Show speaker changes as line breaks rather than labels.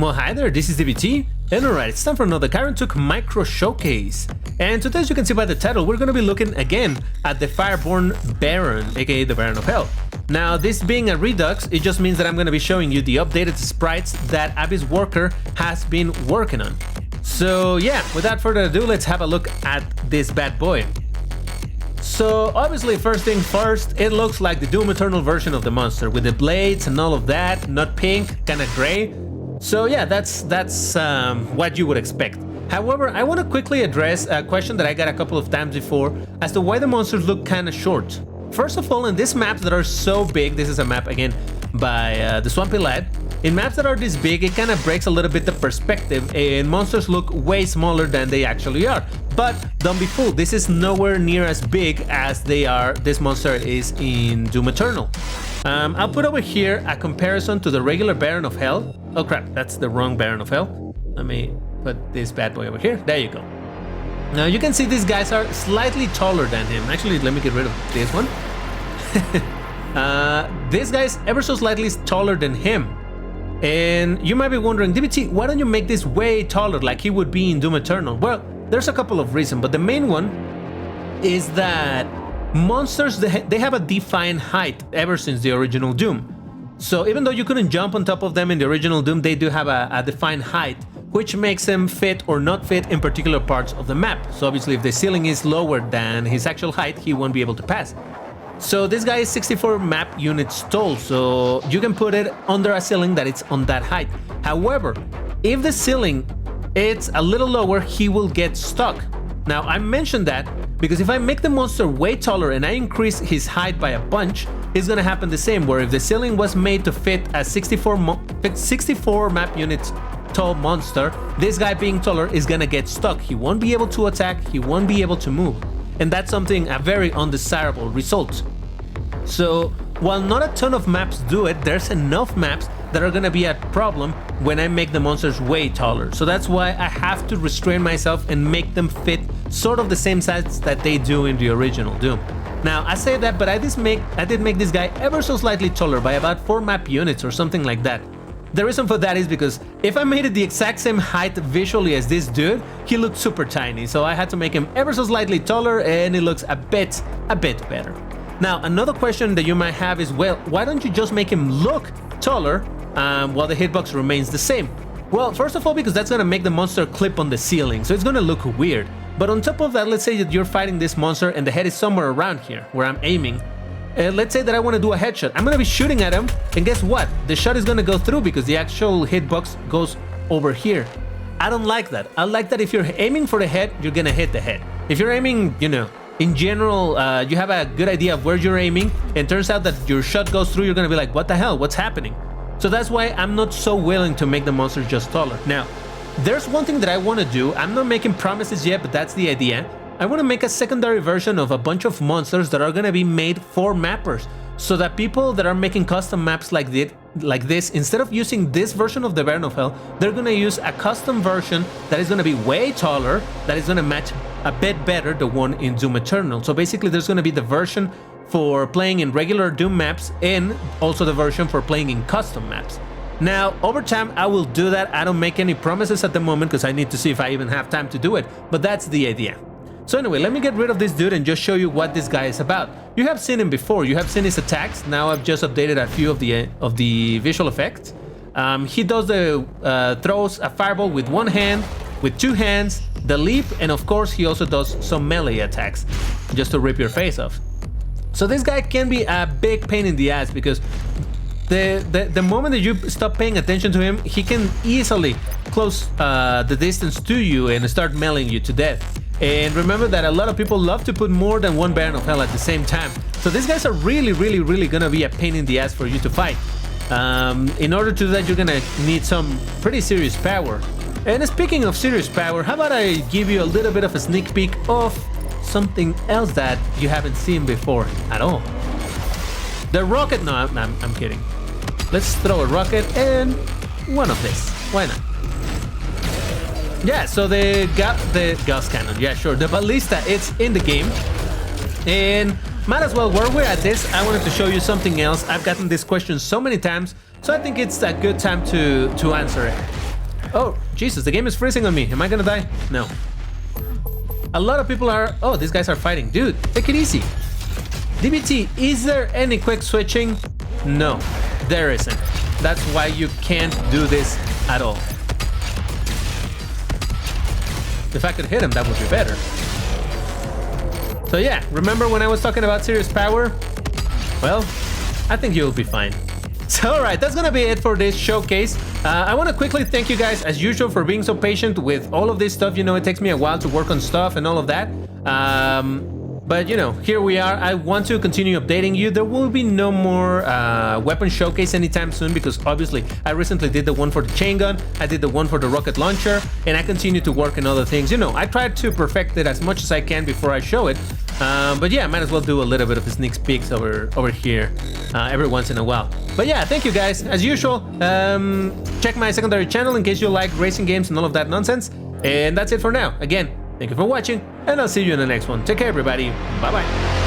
Well, hi there, this is DBT, and alright, it's time for another Took Micro Showcase. And today, as you can see by the title, we're going to be looking again at the Fireborn Baron, aka the Baron of Hell. Now, this being a Redux, it just means that I'm going to be showing you the updated sprites that Abyss Worker has been working on. So yeah, without further ado, let's have a look at this bad boy. So obviously, first thing first, it looks like the Doom Eternal version of the monster, with the blades and all of that, not pink, kind of gray. So yeah, that's what you would expect. However, I want to quickly address a question that I got a couple of times before as to why the monsters look kind of short. First of all, in these maps that are so big, this is a map again by the Swampy Lad. In maps that are this big, it kind of breaks a little bit the perspective, and monsters look way smaller than they actually are. But don't be fooled, this is nowhere near as big as this monster is in Doom Eternal. I'll put over here a comparison to the regular Baron of Hell. Oh crap, that's the wrong Baron of Hell. Let me put this bad boy over here. There you go. Now you can see these guys are slightly taller than him. Actually, let me get rid of this one. This guy's ever so slightly taller than him. And you might be wondering, DBT, why don't you make this way taller like he would be in Doom Eternal? Well, there's a couple of reasons, but the main one is that monsters, they have a defined height ever since the original Doom. So even though you couldn't jump on top of them in the original Doom, they do have a defined height, which makes them fit or not fit in particular parts of the map. So obviously if the ceiling is lower than his actual height, he won't be able to pass. So this guy is 64 map units tall, so you can put it under a ceiling that it's on that height. However, if the ceiling it's a little lower, he will get stuck. Now I mentioned that because if I make the monster way taller and I increase his height by a bunch, it's gonna happen the same, where if the ceiling was made to fit a 64 map units tall monster, this guy being taller is gonna get stuck. He won't be able to attack, he won't be able to move. And that's a very undesirable result. So while not a ton of maps do it, there's enough maps that are gonna be a problem when I make the monsters way taller. So that's why I have to restrain myself and make them fit sort of the same size that they do in the original Doom. Now I say that, but I did make this guy ever so slightly taller by about 4 map units or something like that. The reason for that is because if I made it the exact same height visually as this dude, he looked super tiny, so I had to make him ever so slightly taller, and it looks a bit better. Now, another question that you might have is, well, why don't you just make him look taller while the hitbox remains the same? Well, first of all, because that's gonna make the monster clip on the ceiling, so it's gonna look weird. But on top of that, let's say that you're fighting this monster and the head is somewhere around here where I'm aiming. Let's say that I want to do a headshot. I'm gonna be shooting at him, and guess what? The shot is gonna go through because the actual hitbox goes over here. I don't like that. I like that if you're aiming for the head, you're gonna hit the head. If you're aiming, in general, you have a good idea of where you're aiming, and turns out that your shot goes through, you're gonna be like, what the hell? What's happening? So that's why I'm not so willing to make the monster just taller. Now, there's one thing that I want to do. I'm not making promises yet, but that's the idea. I want to make a secondary version of a bunch of monsters that are going to be made for mappers, so that people that are making custom maps like this, instead of using this version of the Baron of Hell, they're going to use a custom version that is going to be way taller, that is going to match a bit better the one in Doom Eternal. So basically there's going to be the version for playing in regular Doom maps and also the version for playing in custom maps. Now, over time, I will do that. I don't make any promises at the moment because I need to see if I even have time to do it, but that's the idea. So anyway, let me get rid of this dude and just show you what this guy is about. You have seen him before, you have seen his attacks. Now I've just updated a few of the visual effects. He does throws a fireball with one hand, with 2 hands, the leap, and of course he also does some melee attacks just to rip your face off. So this guy can be a big pain in the ass because the moment that you stop paying attention to him, he can easily close the distance to you and start meleeing you to death. And remember that a lot of people love to put more than one Baron of Hell at the same time. So these guys are really gonna be a pain in the ass for you to fight. In order to do that, you're gonna need some pretty serious power. And speaking of serious power, how about I give you a little bit of a sneak peek of something else that you haven't seen before at all. The rocket, no, I'm kidding. Let's throw a rocket and one of this, why not? Yeah, so the gas cannon, yeah sure, the Ballista, it's in the game. And might as well, while we're at this, I wanted to show you something else. I've gotten this question so many times, so I think it's a good time to answer it. Oh, Jesus, the game is freezing on me. Am I gonna die? No. A lot of people are... Oh, these guys are fighting. Dude, take it easy. DBT, is there any quick switching? No, there isn't. That's why you can't do this at all. If I could hit him, that would be better. So yeah, remember when I was talking about serious power? Well, I think you'll be fine. So alright, that's gonna be it for this showcase. I want to quickly thank you guys, as usual, for being so patient with all of this stuff. You know, it takes me a while to work on stuff and all of that. But you know, here we are. I want to continue updating you. There will be no more weapon showcase anytime soon, because obviously I recently did the one for the chain gun, I did the one for the rocket launcher, and I continue to work on other things. You know, I try to perfect it as much as I can before I show it. But yeah, I might as well do a little bit of sneak peeks over here every once in a while. But yeah, thank you guys. As usual, check my secondary channel in case you like racing games and all of that nonsense. And that's it for now. Again, thank you for watching, and I'll see you in the next one. Take care, everybody. Bye-bye.